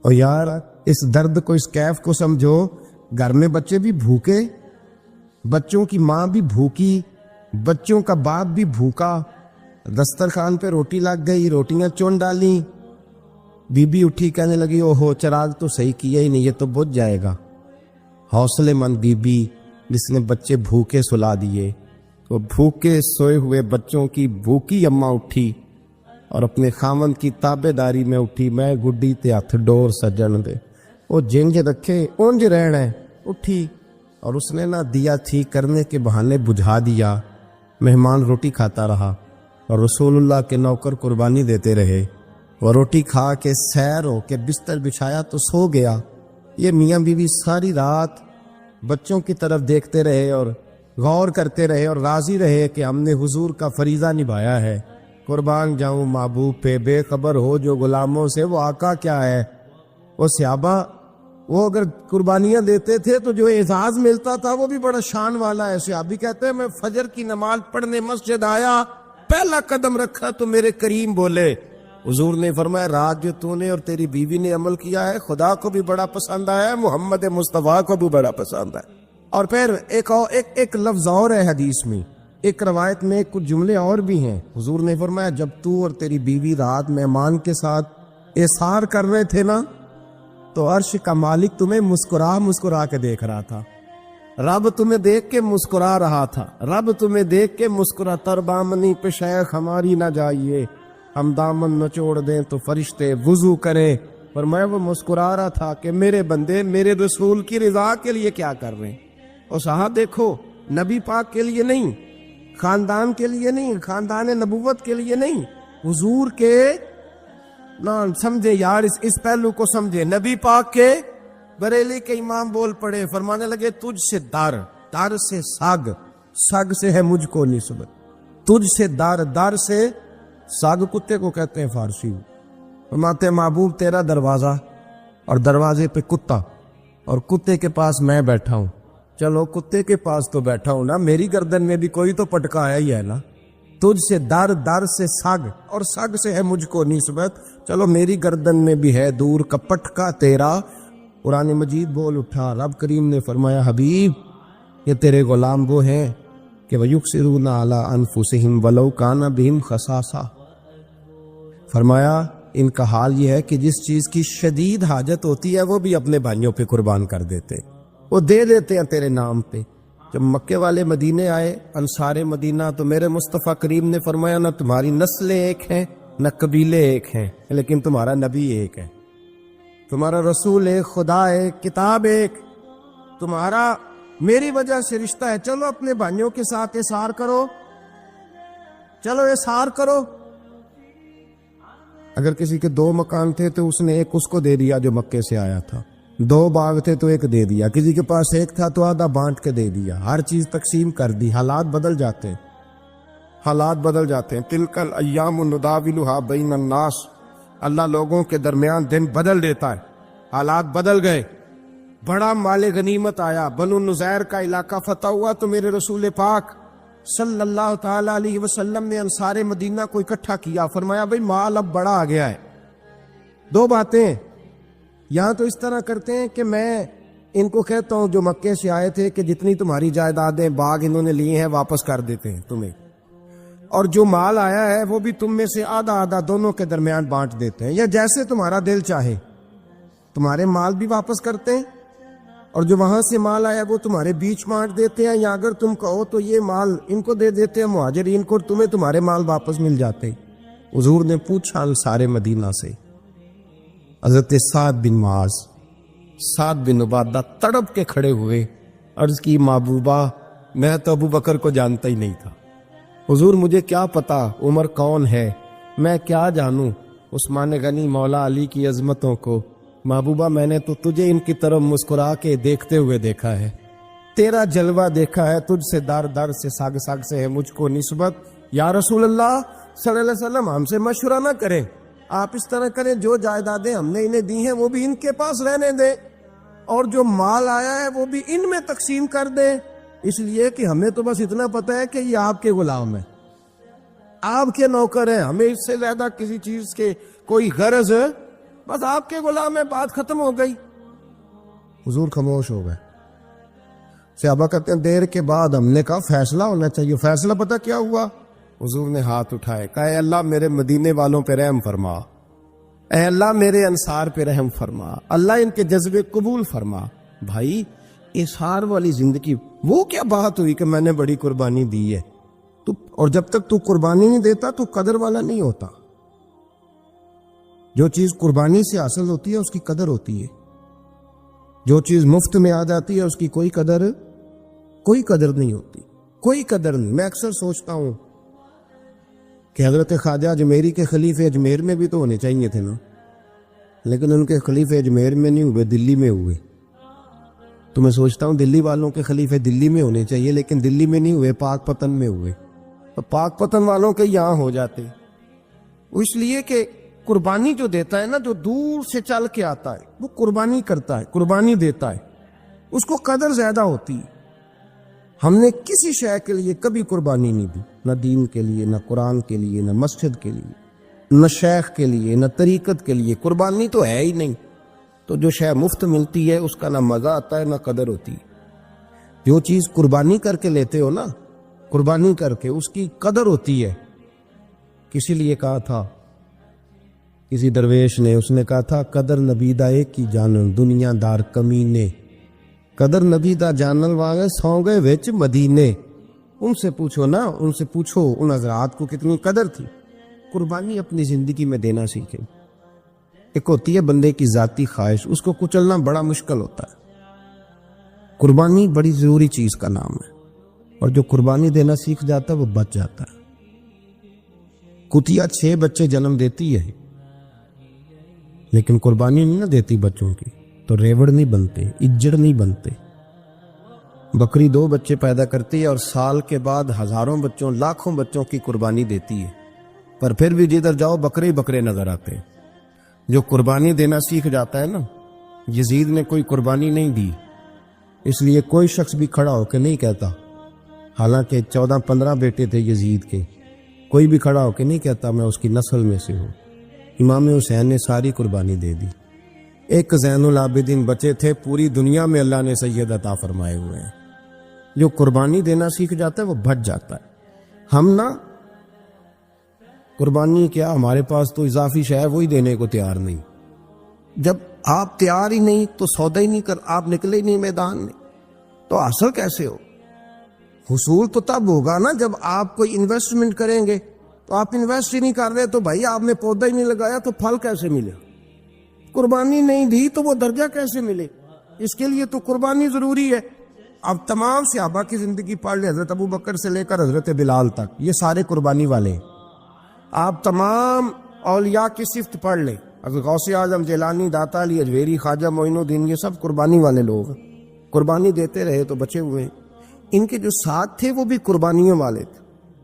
اور یار اس درد کو، اس کیف کو سمجھو، گھر میں بچے بھی بھوکے، بچوں کی ماں بھی بھوکی، بچوں کا باپ بھی بھوکا، دسترخوان پہ روٹی لگ گئی، روٹیاں چون ڈالیں، بی بی اٹھی کہنے لگی او ہو چراغ تو صحیح کیا ہی نہیں، یہ تو بجھ جائے گا۔ حوصلے مند بی بی جس نے بچے بھوکے سلا دیے، تو بھوکے سوئے ہوئے بچوں کی بھوکی اماں اٹھی اور اپنے خاوند کی تابے داری میں اٹھی، میں گڈی تے ہاتھ ڈور سجن دے، وہ جنج رکھے اونج رہنا ہے، اٹھی اور اس نے نہ دیا ٹھیک کرنے کے بہانے بجھا دیا۔ مہمان روٹی کھاتا رہا اور رسول اللہ کے نوکر قربانی دیتے رہے، وہ روٹی کھا کے سیر ہو کے بستر بچھایا تو سو گیا۔ یہ میاں بیوی ساری رات بچوں کی طرف دیکھتے رہے اور غور کرتے رہے اور راضی رہے کہ ہم نے حضور کا فریضہ نبھایا ہے۔ قربان جاؤں محبوب پہ، بے خبر ہو جو غلاموں سے، وہ آقا کیا ہے۔ وہ صحابہ وہ اگر قربانیاں دیتے تھے تو جو اعزاز ملتا تھا وہ بھی بڑا شان والا ہے۔ صحابی کہتے ہیں میں فجر کی نماز پڑھنے مسجد آیا، پہلا قدم رکھا تو میرے کریم بولے، حضور نے فرمایا رات جو تو نے اور تیری بیوی نے عمل کیا ہے خدا کو بھی بڑا پسند آیا ہے، محمد مصطفیٰ کو بھی بڑا پسند ہے۔ اور پھر ایک لفظ اور ہے حدیث میں، ایک روایت میں کچھ جملے اور بھی ہیں۔ حضور نے فرمایا جب تو اور تیری بیوی رات مہمان کے ساتھ احسار کر رہے تھے نا، تو عرش کا مالک تمہیں مسکرا کے دیکھ رہا تھا، رب تمہیں دیکھ کے مسکرا رہا تھا، رب تمہیں دیکھ کے مسکرا، تربامنی پہ شیخ ہماری نہ جائیے، ہم دامن نچوڑ دیں تو فرشتے وضو کریں، پر میں وہ مسکرا رہا تھا کہ میرے بندے میرے رسول کی رضا کے لیے کیا کر رہے ہیں۔ اور صاحب دیکھو، نبی پاک کے لیے نہیں، خاندان کے لیے نہیں، خاندان نبوت کے لیے نہیں، حضور کے نہ سمجھے یار، اس پہلو کو سمجھے۔ نبی پاک کے بریلی کے امام بول پڑے، فرمانے لگے تجھ سے در سے سگ سے ہے مجھ کو نسبت، تجھ سے در سے سگ کتے کو کہتے ہیں فارسی۔ فرماتے محبوب تیرا دروازہ اور دروازے پہ کتا، اور کتے کے پاس میں بیٹھا ہوں، چلو کتے کے پاس تو بیٹھا ہوں نا، میری گردن میں بھی کوئی تو پٹکا آیا ہی ہے نا، تجھ سے در سے سگ اور سگ سے ہے مجھ کو نسبت، چلو میری گردن میں بھی ہے دور کا پٹکا تیرا۔ قرآن مجید بول اٹھا، رب کریم نے فرمایا حبیب یہ تیرے غلام وہ ہیں کہ وَيُكْسِرُونَ عَلَىٰ أَنفُسِهِمْ وَلَوْ كَانَ بِهِمْ خَصَاصَةٌ، فرمایا ان کا حال یہ ہے کہ جس چیز کی شدید حاجت ہوتی ہے وہ بھی اپنے بھائیوں پہ قربان کر دیتے، وہ دے دیتے ہیں تیرے نام پہ، جب مکے والے مدینے آئے انصار مدینہ تو میرے مصطفیٰ کریم نے فرمایا نہ تمہاری نسلیں ایک ہیں نہ قبیلے ایک ہیں، لیکن تمہارا نبی ایک ہے، تمہارا رسول ایک، خدا ایک، کتاب ایک، تمہارا میری وجہ سے رشتہ ہے۔ چلو اپنے بھائیوں کے ساتھ احسار کرو، چلو احسار کرو۔ اگر کسی کے 2 مکان تھے تو اس نے ایک اس کو دے دیا جو مکے سے آیا تھا، 2 باغ تھے تو ایک دے دیا، کسی کے پاس ایک تھا تو آدھا بانٹ کے دے دیا، ہر چیز تقسیم کر دی۔ حالات بدل جاتے ہیں، حالات بدل جاتے ہیں۔ تلک الایام نداولھا بین الناس، اللہ لوگوں کے درمیان دن بدل دیتا ہے، حالات بدل گئے۔ بڑا مال غنیمت آیا، بنو نذیر کا علاقہ فتح ہوا تو میرے رسول پاک صلی اللہ تعالی علیہ وسلم نے انصار مدینہ کو اکٹھا کیا، فرمایا بھئی مال اب بڑا آ گیا ہے۔ 2 باتیں ہیں، یہاں تو اس طرح کرتے ہیں کہ میں ان کو کہتا ہوں جو مکے سے آئے تھے کہ جتنی تمہاری جائیدادیں باغ انہوں نے لیے ہیں واپس کر دیتے ہیں تمہیں، اور جو مال آیا ہے وہ بھی تم میں سے آدھا آدھا دونوں کے درمیان بانٹ دیتے ہیں، یا جیسے تمہارا دل چاہے تمہارے مال بھی واپس کرتے ہیں، اور جو وہاں سے مال آیا وہ تمہارے بیچ بانٹ دیتے ہیں، یا اگر تم کہو تو یہ مال ان کو دے دیتے ہیں مہاجرین کو، تمہیں تمہارے مال واپس مل جاتے ہیں۔ حضور نے پوچھا انصار مدینہ سے، حضرت سعد بن معاذ، سعد بن عبادہ تڑپ کے کھڑے ہوئے، عرض کی محبوبہ میں تو ابو بکر کو جانتا ہی نہیں تھا، حضور مجھے کیا پتا عمر کون ہے، میں کیا جانوں عثمان غنی مولا علی کی عظمتوں کو، محبوبہ میں نے تو تجھے ان کی طرف مسکرا کے دیکھتے ہوئے دیکھا ہے، تیرا جلوہ دیکھا ہے، تجھ سے در در سے ساگ ساگ سے ہے مجھ کو نسبت، یا رسول اللہ صلی اللہ علیہ وسلم ہم سے مشورہ نہ کریں، آپ اس طرح کریں جو جائیدادیں ہم نے انہیں دی ہیں وہ بھی ان کے پاس رہنے دیں، اور جو مال آیا ہے وہ بھی ان میں تقسیم کر دیں، اس لیے کہ ہمیں تو بس اتنا پتہ ہے کہ یہ آپ کے غلام ہیں، آپ کے نوکر ہیں، ہمیں اس سے زیادہ کسی چیز کے کوئی غرض ہے، بس آپ کے غلام ہے، بات ختم ہو گئی۔ حضور خاموش ہو گئے۔ صحابہ کہتے ہیں دیر کے بعد ہم نے کہا فیصلہ ہونا چاہیے، فیصلہ پتہ کیا ہوا؟ حضور نے ہاتھ اٹھائے، کہا اے اللہ میرے مدینے والوں پہ رحم فرما، اے اللہ میرے انصار پہ رحم فرما، اللہ ان کے جذبے قبول فرما۔ بھائی احسار والی زندگی وہ کیا بات ہوئی کہ میں نے بڑی قربانی دی ہے، تو اور جب تک تو قربانی نہیں دیتا تو قدر والا نہیں ہوتا۔ جو چیز قربانی سے حاصل ہوتی ہے اس کی قدر ہوتی ہے، جو چیز مفت میں آ جاتی ہے اس کی کوئی قدر نہیں ہوتی، کوئی قدر نہیں۔ میں اکثر سوچتا ہوں کہ حضرت خواجہ اجمیری کے خلیفے اجمیر میں بھی تو ہونے چاہیے تھے نا، لیکن ان کے خلیفے اجمیر میں نہیں ہوئے، دلی میں ہوئے۔ تو میں سوچتا ہوں دلی والوں کے خلیفے دلی میں ہونے چاہیے، لیکن دلی میں نہیں ہوئے، پاک پتن میں ہوئے۔ تو پاک پتن والوں کے یہاں ہو جاتے، اس لیے کہ قربانی جو دیتا ہے نا، جو دور سے چل کے آتا ہے وہ قربانی کرتا ہے، قربانی دیتا ہے، اس کو قدر زیادہ ہوتی ہے۔ ہم نے کسی شے کے لیے کبھی قربانی نہیں دی، نہ دین کے لیے، نہ قرآن کے لیے، نہ مسجد کے لیے، نہ شیخ کے لیے، نہ طریقت کے لیے، قربانی تو ہے ہی نہیں۔ تو جو شے مفت ملتی ہے اس کا نہ مزہ آتا ہے نہ قدر ہوتی ہے۔ جو چیز قربانی کر کے لیتے ہو نا، قربانی کر کے، اس کی قدر ہوتی ہے۔ کسی لیے کہا تھا کسی درویش نے، اس نے کہا تھا قدر نبی دا ایک کی جانن دنیا دار کمینے، قدر نبی دا جانن والے سو گئے وچ مدینے۔ ان سے پوچھو نا، ان سے پوچھو ان حضرات کو کتنی قدر تھی۔ قربانی اپنی زندگی میں دینا سیکھے۔ ایک ہوتی ہے بندے کی ذاتی خواہش، اس کو کچلنا بڑا مشکل ہوتا ہے۔ قربانی بڑی ضروری چیز کا نام ہے، اور جو قربانی دینا سیکھ جاتا ہے وہ بچ جاتا ہے۔ کتیا 6 بچے جنم دیتی ہے لیکن قربانی نہیں نہ دیتی بچوں کی، تو ریوڑ نہیں بنتے، اجڑ نہیں بنتے۔ بکری 2 بچے پیدا کرتی ہے اور سال کے بعد ہزاروں بچوں، لاکھوں بچوں کی قربانی دیتی ہے، پر پھر بھی جدھر جاؤ بکرے ہی بکرے نظر آتے ہیں۔ جو قربانی دینا سیکھ جاتا ہے نا، یزید نے کوئی قربانی نہیں دی، اس لیے کوئی شخص بھی کھڑا ہو کے نہیں کہتا، حالانکہ 14-15 بیٹے تھے یزید کے، کوئی بھی کھڑا ہو کے نہیں کہتا میں اس کی نسل میں سے ہوں۔ امام حسین نے ساری قربانی دے دی۔ ایک زین العابدین بچے تھے، پوری دنیا میں اللہ نے سید عطا فرمائے ہوئے ہیں۔ جو قربانی دینا سیکھ جاتا ہے وہ بچ جاتا ہے۔ ہم نا قربانی کیا، ہمارے پاس تو اضافی شے ہے وہی دینے کو تیار نہیں۔ جب آپ تیار ہی نہیں تو سودا ہی نہیں کر، آپ نکلے ہی نہیں میدان میں، تو حاصل کیسے ہو؟ حصول تو تب ہوگا نا جب آپ کوئی انویسٹمنٹ کریں گے. تو آپ انویسٹ ہی نہیں کر رہے تو بھائی آپ نے پودا ہی نہیں لگایا تو پھل کیسے ملے؟ قربانی نہیں دی تو وہ درجہ کیسے ملے؟ اس کے لیے تو قربانی ضروری ہے. اب تمام صحابہ کی زندگی پڑھ لیں، حضرت ابو بکر سے لے کر حضرت بلال تک، یہ سارے قربانی والے ہیں. آپ تمام اولیاء کی صفت پڑھ لیں، حضرت غوث اعظم، جیلانی، داتا علی اجویری، خواجہ معین الدین، یہ سب قربانی والے لوگ ہیں. قربانی دیتے رہے تو بچے ہوئے ہیں. ان کے جو ساتھ تھے وہ بھی قربانیوں والے تھے.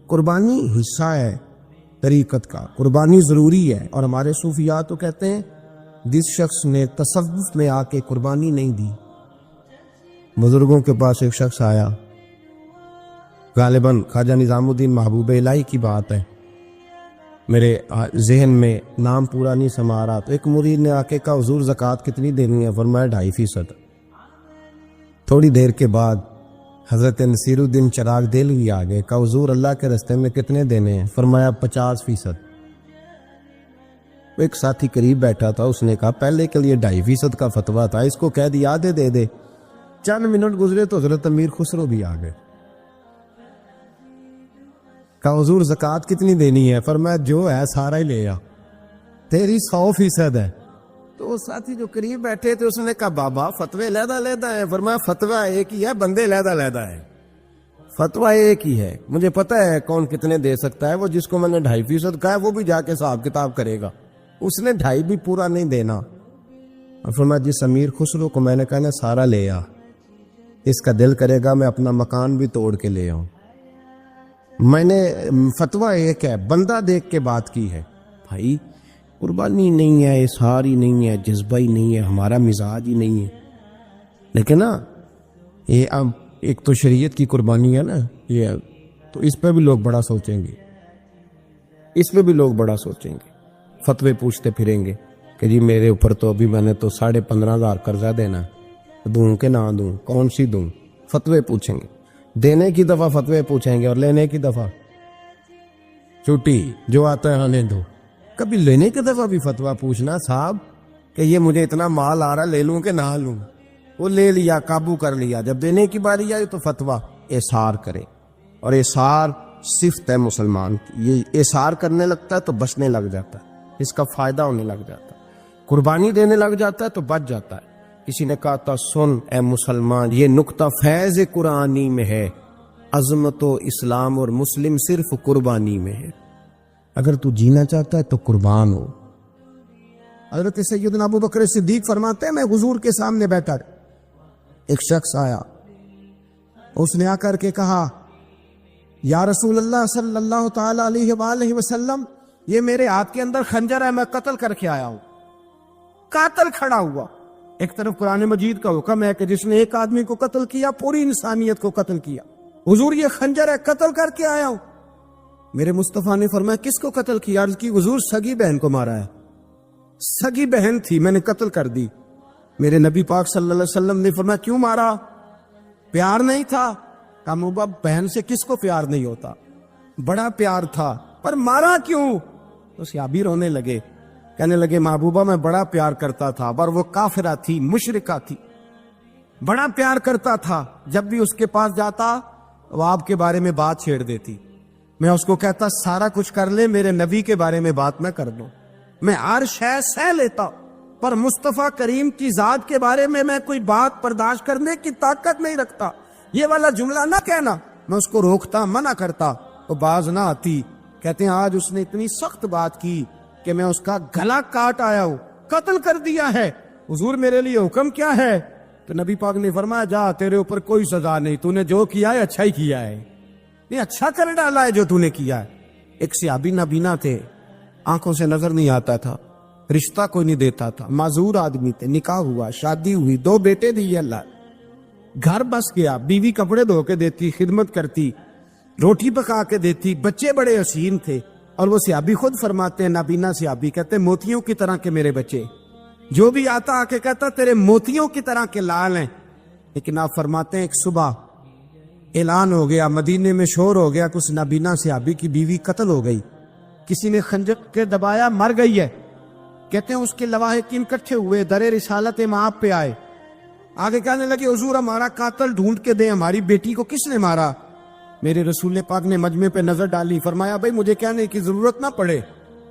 قربانی حصہ ہے طریقت کا، قربانی ضروری ہے. اور ہمارے صوفیاء تو کہتے ہیں جس شخص نے تصوف میں آ کے قربانی نہیں دی. بزرگوں کے پاس ایک شخص آیا، غالباً خواجہ نظام الدین محبوب الہی کی بات ہے، میرے ذہن میں نام پورا نہیں سما رہا. تو ایک مرید نے آ کے کہا حضور زکوٰۃ کتنی دینی ہے؟ فرمایا 2.5%. تھوڑی دیر کے بعد حضرت نصیر الدین چراغ دہلوی آ گئے، کہا حضور اللہ کے راستے میں کتنے دینے ہیں؟ فرمایا 50%. ایک ساتھی قریب بیٹھا تھا، اس نے کہا پہلے کے لیے 2.5% کا فتویٰ تھا، اس کو کہہ دیا آدھے دے دے. چند منٹ گزرے تو حضرت امیر خسرو بھی آ گئے. کہا حضور زکوٰۃ کتنی دینی ہے؟ فرمایا جو ہے سارا ہی لے آ، تیری 100% ہے. تو وہ ساتھی جو قریب بیٹھے تھے اس نے کہا بابا فتوے علیحدہ علیحدہ ہیں. فرمایا فتویٰ ایک ہی ہے، بندے علیحدہ علیحدہ ہیں. فتویٰ ایک ہی ہے، مجھے پتا ہے کون کتنے دے سکتا ہے. وہ جس کو میں نے 2.5% کہا ہے وہ بھی جا کے حساب کتاب کرے گا، اس نے 2.5 بھی پورا نہیں دینا. اور فرمایا جس امیر خسرو کو میں نے کہا نا سارا لے آ، اس کا دل کرے گا میں اپنا مکان بھی توڑ کے لے آؤں. میں نے فتویٰ ایک ہے، بندہ دیکھ کے بات کی ہے. بھائی قربانی نہیں ہے، اظہار ہی نہیں ہے، جذبہ ہی نہیں ہے، ہمارا مزاج ہی نہیں ہے. لیکن نا یہ اب ایک تو شریعت کی قربانی ہے نا یہ، تو اس پہ بھی لوگ بڑا سوچیں گے، اس پہ بھی لوگ بڑا سوچیں گے. فتوے پوچھتے پھریں گے کہ جی میرے اوپر تو ابھی میں نے تو 15,500 قرضہ دینا، دوں کہ نہ دوں، کون سی دوں؟ فتوے پوچھیں گے. دینے کی دفعہ فتوے پوچھیں گے اور لینے کی دفعہ چھٹی، جو آتا ہے آنے دو. کبھی لینے کی دفعہ بھی فتویٰ پوچھنا صاحب کہ یہ مجھے اتنا مال آ رہا لے لوں کہ نہ لوں. وہ لے لیا، قابو کر لیا. جب دینے کی باری آئی تو فتویٰ احصار کرے. اور احصار صفت ہے مسلمان کی، یہ احصار کرنے لگتا ہے تو بچنے لگ جاتا ہے، اس کا فائدہ ہونے لگ جاتا ہے. قربانی دینے لگ جاتا ہے تو بچ جاتا ہے. کسی نے کہا تھا سن اے مسلمان، یہ نقطہ فیض قرآنی میں ہے، عظمت و اسلام اور مسلم صرف قربانی میں ہے. اگر تو جینا چاہتا ہے تو قربان ہو. حضرت سیدنا ابو بکر صدیق فرماتے ہیں میں حضور کے سامنے بیٹھا، ایک شخص آیا، اس نے آ کر کے کہا یا رسول اللہ صلی اللہ تعالی علیہ وآلہ وسلم، یہ میرے ہاتھ کے اندر خنجر ہے، میں قتل کر کے آیا ہوں. قاتل کھڑا ہوا. ایک طرف قرآن مجید کا حکم ہے کہ جس نے ایک آدمی کو قتل کیا پوری انسانیت کو قتل کیا. حضور یہ خنجر ہے، قتل کر کے آیا ہوں. میرے مصطفیٰ نے فرمایا کس کو قتل کیا؟ عرض کی حضور سگی بہن کو مارا ہے. سگی بہن تھی، میں نے قتل کر دی. میرے نبی پاک صلی اللہ علیہ وسلم نے فرمایا کیوں مارا؟ پیار نہیں تھا؟ کہا محبوب بہن سے کس کو پیار نہیں ہوتا، بڑا پیار تھا، پر مارا کیوں؟ تو صحابی رونے لگے، کہنے لگے محبوبہ میں بڑا پیار کرتا تھا، پر وہ کافرہ تھی، مشرکہ تھی، بڑا پیار کرتا تھا. جب بھی اس کے پاس جاتا وہ آپ کے بارے میں بات چھیڑ دیتی. میں اس کو کہتا سارا کچھ کر لے، میرے نبی کے بارے میں بات نہ کر دو. میں ہر شے سہ لیتا، پر مصطفیٰ کریم کی ذات کے بارے میں کوئی بات برداشت کرنے کی طاقت نہیں رکھتا. یہ والا جملہ نہ کہنا. میں اس کو روکتا، منع کرتا، وہ باز نہ آتی. کہتے ہیں آج اس نے اتنی سخت بات کی کہ میں اس کا گلا کاٹ آیا ہوں، قتل کر دیا ہے. حضور میرے لیے حکم کیا ہے؟ تو نبی پاک نے فرمایا جا، تیرے اوپر کوئی سزا نہیں، تو نے جو کیا ہے اچھا ہی کیا ہے، یہ اچھا کر ڈالا ہے جو تو نے کیا ہے. ایک صحابی نابینا تھے، آنکھوں سے نظر نہیں آتا تھا، رشتہ کوئی نہیں دیتا تھا، معذور آدمی تھے. نکاح ہوا، شادی ہوئی، 2 بیٹے دیے اللہ، گھر بس گیا، بیوی کپڑے دھو کے دیتی، خدمت کرتی، روٹی پکا کے دیتی، بچے بڑے حسین تھے. اور وہ صحابی خود فرماتے ہیں، نابینا صحابی کہتے ہیں موتیوں کی طرح کے میرے بچے، جو بھی آتا آ کے کہتا تیرے موتیوں کی طرح کے لال ہیں. لیکن آپ فرماتے ہیں ایک صبح اعلان ہو گیا، مدینے میں شور ہو گیا کہ اس نابینا صحابی کی بیوی قتل ہو گئی، کسی نے خنجر کے دبایا، مر گئی ہے. کہتے ہیں اس کے لواحقین اکٹھے ہوئے، در رسالت امام پہ آئے، آگے کہنے لگے حضور ہمارا قاتل ڈھونڈ کے دیں، ہماری بیٹی کو کس نے مارا؟ میرے رسول پاک نے مجمع پہ نظر ڈالی، فرمایا بھائی مجھے کہنے کی ضرورت نہ پڑے،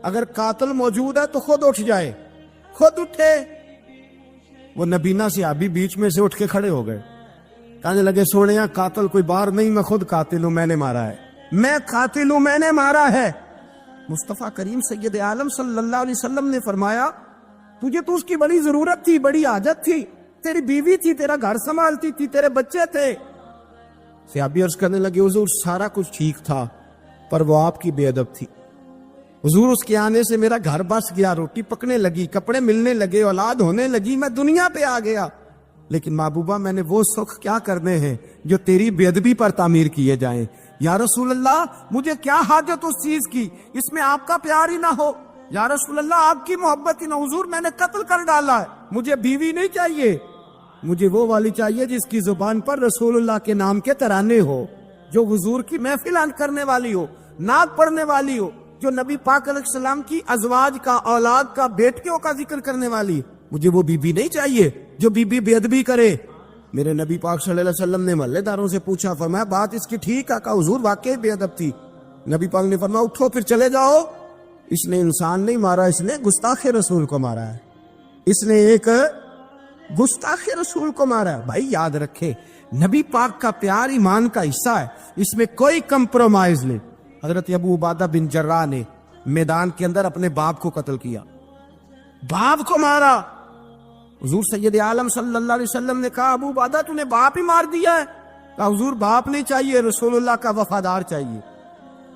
اگر قاتل موجود ہے تو خود اٹھ جائے۔ خود اٹھے، وہ نبینا صحابی بیچ میں سے اٹھ کے کھڑے ہو گئے، کہنے لگے سونیا قاتل کوئی باہر نہیں، میں خود قاتل ہوں، میں نے مارا ہے، میں قاتل ہوں، میں نے مارا ہے۔ مصطفیٰ کریم سید عالم صلی اللہ علیہ وسلم نے فرمایا تجھے تو اس کی بڑی ضرورت تھی، بڑی حاجت تھی، تیری بیوی تھی، تیرا گھر سنبھالتی تھی، تیرے بچے تھے۔ صحابی عرض کرنے لگے حضور سارا کچھ ٹھیک تھا پر وہ آپ کی بے ادب تھی حضور، اس کے آنے سے میرا گھر بس گیا، روٹی پکنے لگی، کپڑے ملنے لگے، اولاد ہونے لگی، میں دنیا پہ آ گیا، لیکن محبوبہ میں نے وہ سکھ کیا کرنے ہیں جو تیری بے ادبی پر تعمیر کیے جائیں۔ یا رسول اللہ مجھے کیا حاجت اس چیز کی، اس میں آپ کا پیار ہی نہ ہو، یا رسول اللہ آپ کی محبت ہی نہ، حضور میں نے قتل کر ڈالا ہے، مجھے بیوی نہیں چاہیے، مجھے وہ والی چاہیے جس کی زبان پر رسول اللہ کے نام کے ترانے ہو، جو حضور کی محفل کرنے والی ہو، نعت پڑھنے والی ہو، جو نبی پاک علیہ السلام کی ازواج کا، اولاد کا، بیٹیوں کا ذکر کرنے والی۔ مجھے وہ بی بی نہیں چاہیے جو بی بی بے ادبی کرے۔ میرے نبی پاک صلی اللہ علیہ وسلم نے محلے داروں سے پوچھا، فرمایا بات اس کی ٹھیک ہے؟ کہا حضور واقعی بے ادب تھی۔ نبی پاک نے فرمایا اٹھو پھر چلے جاؤ، اس نے انسان نہیں مارا، اس نے گستاخ رسول کو مارا ہے، اس نے ایک گستاخ رسول کو مارا ہے۔ بھائی یاد رکھے نبی پاک کا پیار ایمان کا حصہ ہے، اس میں کوئی کمپرومائز نہیں۔ حضرت ابو عبادہ بن جراح نے میدان کے اندر اپنے باپ کو قتل کیا، باپ کو مارا۔ حضور سید عالم صلی اللہ علیہ وسلم نے کہا ابو عبادہ تو نے باپ ہی مار دیا ہے؟ کہا حضور باپ نہیں چاہیے، رسول اللہ کا وفادار چاہیے،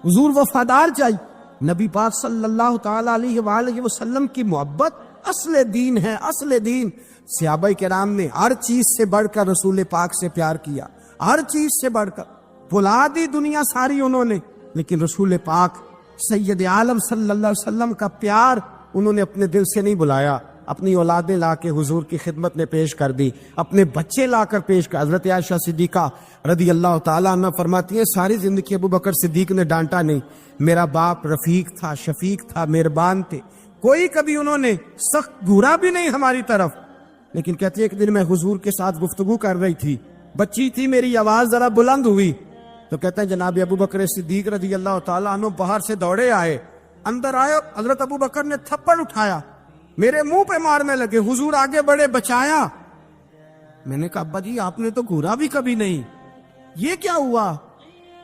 حضور وفادار چاہیے۔ نبی پاک صلی اللہ تعالی علیہ وآلہ وسلم کی محبت اصل دین ہے، اصل دین۔ صحابہ کرام نے ہر چیز سے بڑھ کر رسول پاک سے پیار کیا، ہر چیز سے بڑھ کر، بھلا دی دنیا ساری انہوں نے، لیکن رسول پاک سید عالم صلی اللہ علیہ وسلم کا پیار انہوں نے اپنے دل سے نہیں بلایا، اپنی اولادیں لا کے حضور کی خدمت میں پیش کر دی، اپنے بچے لا کر پیش کر۔ حضرت عائشہ صدیقہ رضی اللہ تعالیٰ عنہ فرماتی ہیں ساری زندگی ابو بکر صدیق نے ڈانٹا نہیں، میرا باپ رفیق تھا، شفیق تھا، مہربان تھے، کوئی کبھی انہوں نے سخت گھورا بھی نہیں ہماری طرف۔ لیکن کہتی ہے ایک دن میں حضور کے ساتھ گفتگو کر رہی تھی، بچی تھی، میری آواز ذرا بلند ہوئی تو کہتے ہیں جناب ابو بکر صدیق رضی اللہ تعالیٰ عنہ باہر سے دوڑے آئے، اندر آئے، حضرت ابو بکر نے تھپڑ اٹھایا، میرے منہ پہ مارنے لگے، حضور آگے بڑھے، بچایا۔ میں نے کہا ابا جی آپ نے تو گھورا بھی کبھی نہیں، یہ کیا ہوا؟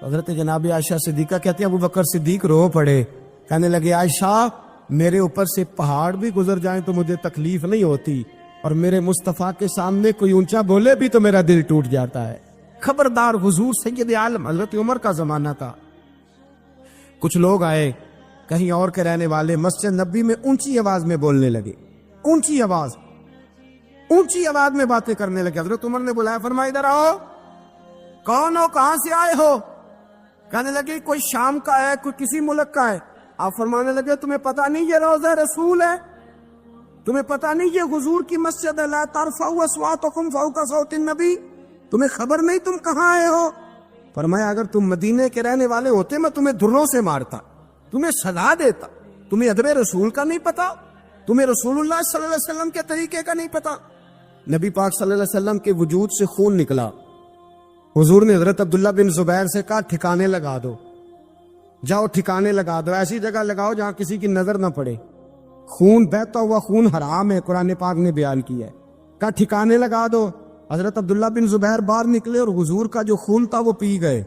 حضرت جناب عائشہ صدیقہ کہتے ہیں ابو بکر صدیق رو پڑے، کہنے لگے عائشہ میرے اوپر سے پہاڑ بھی گزر جائیں تو مجھے تکلیف نہیں ہوتی، اور میرے مصطفیٰ کے سامنے کوئی اونچا بولے بھی تو میرا دل ٹوٹ جاتا ہے۔ خبردار، حضور سید عالم، حضرت عمر کا زمانہ تھا، کچھ لوگ آئے کہیں اور کے رہنے والے، مسجد نبی میں اونچی آواز میں بولنے لگے، اونچی آواز میں باتیں کرنے لگے۔ حضرت عمر نے بلایا، فرمایا ادھر آؤ، کون ہو، کہاں سے آئے ہو؟ کہنے لگے کوئی شام کا ہے، کوئی کسی ملک کا ہے۔ آپ فرمانے لگے تمہیں پتہ نہیں یہ روضہ رسول ہے؟ تمہیں پتہ نہیں یہ حضور کی مسجد ہے؟ لا ترفعوا اصواتکم فوق صوت النبی، تمہیں خبر نہیں تم کہاں آئے ہو؟ فرمایا اگر تم مدینے کے رہنے والے ہوتے میں تمہیں دروں سے مارتا، تمہیں سزا دیتا۔ تمہیں ادب رسول کا نہیں پتا، تمہیں رسول اللہ صلی اللہ علیہ وسلم کے طریقے کا نہیں پتا۔ نبی پاک صلی اللہ علیہ وسلم کے وجود سے خون نکلا، حضور نے حضرت عبداللہ بن زبیر سے کہا ٹھکانے لگا دو، جاؤ ٹھکانے لگا دو، ایسی جگہ لگاؤ جہاں کسی کی نظر نہ پڑے، خون بہتا ہوا خون حرام ہے، قرآن پاک نے بیان کیا ہے، کہا ٹھکانے لگا دو۔ حضرت عبداللہ بن زبیر باہر نکلے اور حضور کا جو خون تھا وہ پی گئے۔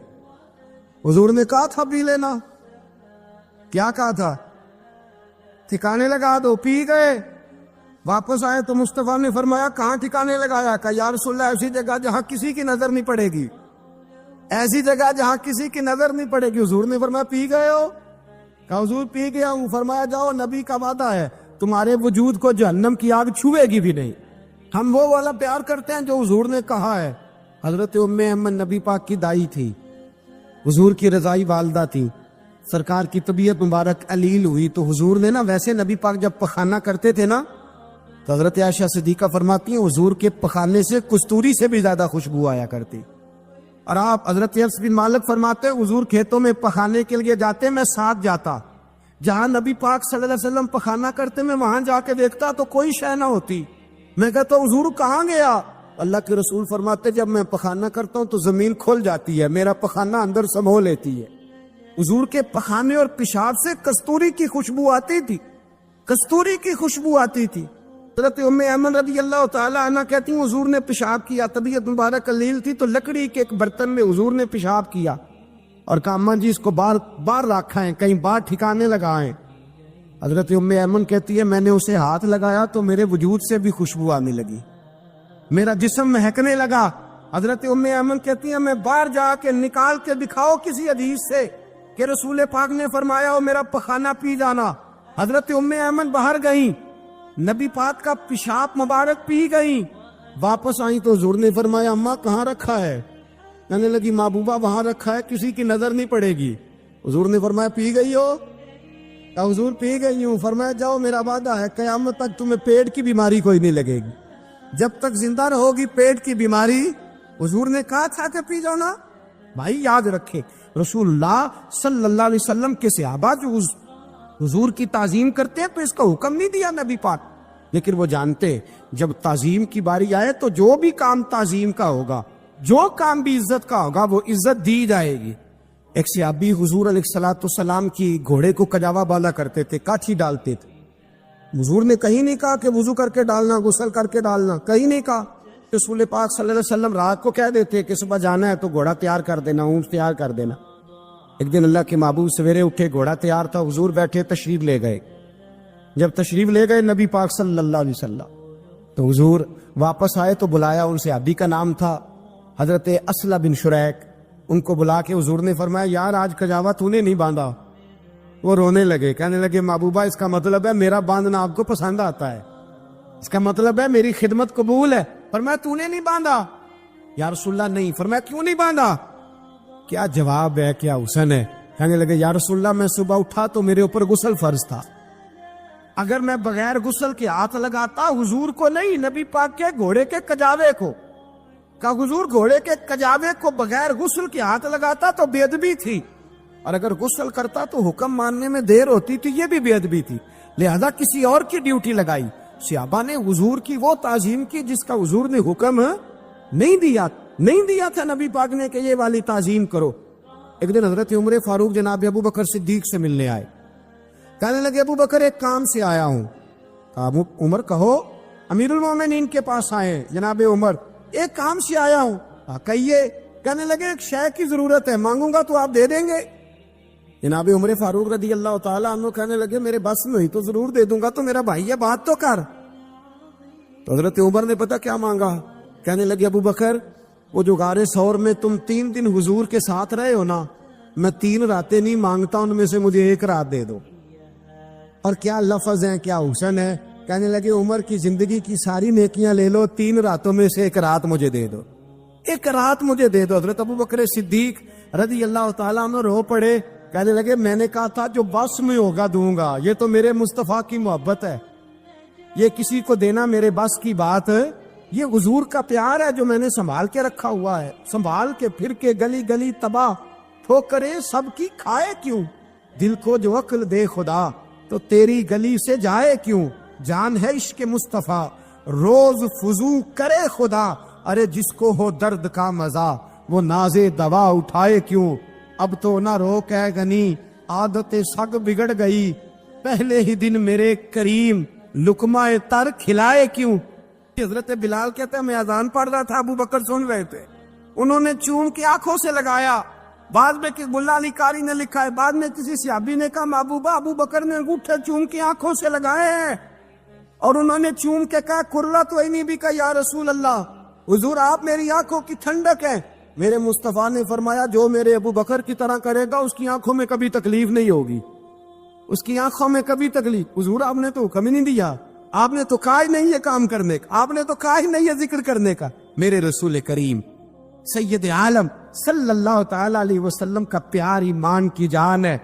حضور نے کہا تھا پی لینا، کیا کہا تھا؟ ٹھکانے لگا دو، پی گئے۔ واپس آئے تو مصطفیٰ نے فرمایا کہاں ٹھکانے لگایا؟ کہا یا رسول اللہ ایسی جگہ جہاں کسی کی نظر نہیں پڑے گی، ایسی جگہ جہاں کسی کی نظر نہیں پڑے گی۔ حضور نے فرمایا پی گئے ہو؟ کہا حضور پی گیا ہوں۔ فرمایا جاؤ، نبی کا وعدہ ہے تمہارے وجود کو جہنم کی آگ چھوئے گی بھی نہیں۔ ہم وہ والا پیار کرتے ہیں جو حضور نے کہا ہے۔ حضرت ام ایمن نبی پاک کی دائی تھی، حضور کی رضائی والدہ تھی، سرکار کی طبیعت مبارک علیل ہوئی تو حضور نے نا، ویسے نبی پاک جب پخانہ کرتے تھے نا تو حضرت عائشہ صدیقہ فرماتی ہیں حضور کے پخانے سے کستوری سے بھی زیادہ خوشبو آیا کرتی۔ اور آپ حضرت انس بن مالک فرماتے حضور کھیتوں میں پخانے کے لیے جاتے، میں ساتھ جاتا، جہاں نبی پاک صلی اللہ علیہ وسلم پخانہ کرتے میں وہاں جا کے دیکھتا تو کوئی شے نہ ہوتی۔ میں کہتا حضور کہاں گیا؟ اللہ کے رسول فرماتے جب میں پخانہ کرتا ہوں تو زمین کھل جاتی ہے، میرا پخانہ اندر سمو لیتی ہے۔ حضور کے پخانے اور پیشاب سے کستوری کی خوشبو آتی تھی، کستوری کی خوشبو آتی تھی۔ حضرت ام ایمن رضی اللہ تعالی عنہ کہتی ہیں حضور نے پیشاب کیا، طبیعت مبارک قلیل تھی تو لکڑی کے ایک برتن میں حضور نے پیشاب کیا اور کہا اماں جی اس کو باہر رکھا ہے، کہیں باہر ٹھکانے لگائیں۔ حضرت ام ایمن کہتی ہے میں نے اسے ہاتھ لگایا تو میرے وجود سے بھی خوشبو آنے لگی، میرا جسم مہکنے لگا۔ حضرت ام ایمن کہتی ہے میں باہر جا کے نکال کے دکھاؤ کسی حدیث سے کہ رسول پاک نے فرمایا ہو میرا پخانہ پی جانا۔ حضرت ام ایمن باہر گئیں، نبی پاک کا پیشاب مبارک پی گئیں، واپس آئیں تو حضور نے فرمایا اماں کہاں رکھا ہے؟ کہنے لگی محبوبہ وہاں رکھا ہے، کسی کی نظر نہیں پڑے گی۔ حضور نے فرمایا پی گئی ہو؟ کہا حضور پی گئی ہوں۔ فرمایا جاؤ میرا وعدہ ہے قیامت تک تمہیں پیٹ کی بیماری کوئی نہیں لگے گی، جب تک زندہ رہو گی پیٹ کی بیماری۔ حضور نے کہا تھا کہ پی جاؤ نا۔ بھائی یاد رکھے رسول اللہ صلی اللہ علیہ وسلم کے صحابہ جو حضور کی تعظیم کرتے ہیں تو اس کا حکم نہیں دیا نبی پاک، لیکن وہ جانتے جب تعظیم کی باری آئے تو جو بھی کام تعظیم کا ہوگا، جو کام بھی عزت کا ہوگا وہ عزت دی جائے گی۔ ایک صحابی حضور علیہ السلام کی گھوڑے کو کجاوا بالا کرتے تھے، کاٹھی ڈالتے تھے۔ حضور نے کہیں نہیں کہا کہ وضو کر کے ڈالنا، غسل کر کے ڈالنا، کہیں نہیں کہا۔ رسول پاک صلی اللہ علیہ وسلم رات کو کہہ دیتے کہ صبح جانا ہے تو گھوڑا تیار کر دینا، اونٹ تیار کر دینا۔ ایک دن اللہ کے محبوب سویرے اٹھے، گھوڑا تیار تھا، حضور بیٹھے تشریف لے گئے۔ جب تشریف لے گئے نبی پاک صلی اللہ علیہ وسلم تو حضور واپس آئے تو بلایا، ان سے صحابی کا نام تھا حضرت اسلہ بن شریک، ان کو بلا کے حضور نے فرمایا یار آج کجاوا تو نے نہیں باندھا۔ وہ رونے لگے، کہنے لگے محبوبہ اس کا مطلب ہے میرا باندھنا آپ کو پسند آتا ہے، اس کا مطلب ہے میری خدمت قبول ہے۔ فرمایا تو نے نہیں باندھا؟ یا رسول اللہ نہیں۔ فرمایا کیوں نہیں باندھا؟ کیا جواب ہے، کیا حسن ہے۔ کہنے لگے یا رسول اللہ میں صبح اٹھا تو میرے اوپر غسل فرض تھا، اگر میں بغیر غسل کے ہاتھ لگاتا حضور کو نہیں نبی پاک کے گھوڑے کے کجاوے کو، کہا حضور گھوڑے کے کجاوے کو بغیر غسل کے ہاتھ لگاتا تو بے ادبی تھی، اور اگر غسل کرتا تو حکم ماننے میں دیر ہوتی تھی، یہ بھی بے ادبی تھی، لہذا کسی اور کی ڈیوٹی لگائی۔ صحابہ نے حضور کی وہ تعظیم کی جس کا حضور نے حکم نہیں دیا تھا نبی پاک نے کہ یہ والی تعظیم کرو۔ ایک دن حضرت عمر فاروق جناب ابو بکر صدیق سے ملنے آئے، کہنے لگے ابو بکر ایک کام سے آیا ہوں۔ کہا عمر کہو۔ امیر المومنین کے پاس آئے جناب عمر، ایک کام سے آیا ہوں۔ کہیے۔ کہنے لگے ایک شے کی ضرورت ہے، مانگوں گا تو آپ دے دیں گے؟ جناب عمر فاروق رضی اللہ تعالیٰ عنہ کہنے لگے میرے بس میں ہوئی تو ضرور دے دوں گا، تو میرا بھائی ہے بات تو کر۔ تو حضرت عمر نے پتا کیا مانگا؟ کہنے لگے ابو بکر وہ جو غار ثور میں تم 3 دن حضور کے ساتھ رہے ہو نا، میں 3 راتیں نہیں مانگتا، ان میں سے مجھے 1 رات دے دو۔ اور کیا لفظ ہیں، کیا حسن ہے۔ کہنے لگے عمر کی زندگی کی ساری نیکیاں لے لو، 3 راتوں میں سے 1 رات مجھے دے دو، 1 رات مجھے دے دو۔ حضرت ابو بکر صدیق رضی اللہ تعالیٰ عنہ رو پڑے، کہنے لگے میں نے کہا تھا جو بس میں ہوگا دوں گا، یہ تو میرے مصطفیٰ کی محبت ہے، یہ کسی کو دینا میرے بس کی بات ہے، یہ حضور کا پیار ہے جو میں نے سنبھال کے رکھا ہوا ہے، سنبھال کے پھر کے گلی گلی تباہ ٹھوکریں سب کی کھائے کیوں، دل کو جو عقل دے خدا تو تیری گلی سے جائے کیوں، جان ہے عشق مصطفیٰ روز فضو کرے خدا، ارے جس کو ہو درد کا مزہ وہ نازے دوا اٹھائے کیوں، اب تو نہ روک ہے غنی عادت سگ بگڑ گئی، پہلے ہی دن میرے کریم لقمہ تر کھلائے کیوں۔ حضرت بلال کہتے ہیں میں اذان پڑھ رہا تھا، ابو بکر سن رہے تھے، انہوں نے چوم کے آنکھوں سے لگایا، بعد میں ملا علی قاری نے لکھا ہے، بعد میں کسی صحابی نے کہا محبوبہ ابو بکر نے انگوٹھے چوم کے آنکھوں سے لگائے ہیں، اور انہوں نے چوم کے کہا کرلا تو نہیں بھی کہا یا رسول اللہ حضور آپ میری آنکھوں کی ٹھنڈک ہے۔ میرے مصطفیٰ نے فرمایا جو میرے ابو بکر کی طرح کرے گا اس کی آنکھوں میں کبھی تکلیف نہیں ہوگی، اس کی آنکھوں میں کبھی تکلیف۔ حضور آپ نے تو حکم ہی نہیں دیا، آپ نے تو کہا ہی نہیں یہ کام کرنے کا، آپ نے تو کہا ہی نہیں یہ ذکر کرنے کا۔ میرے رسول کریم سید عالم صلی اللہ تعالی علیہ وسلم کا پیار ایمان کی جان ہے۔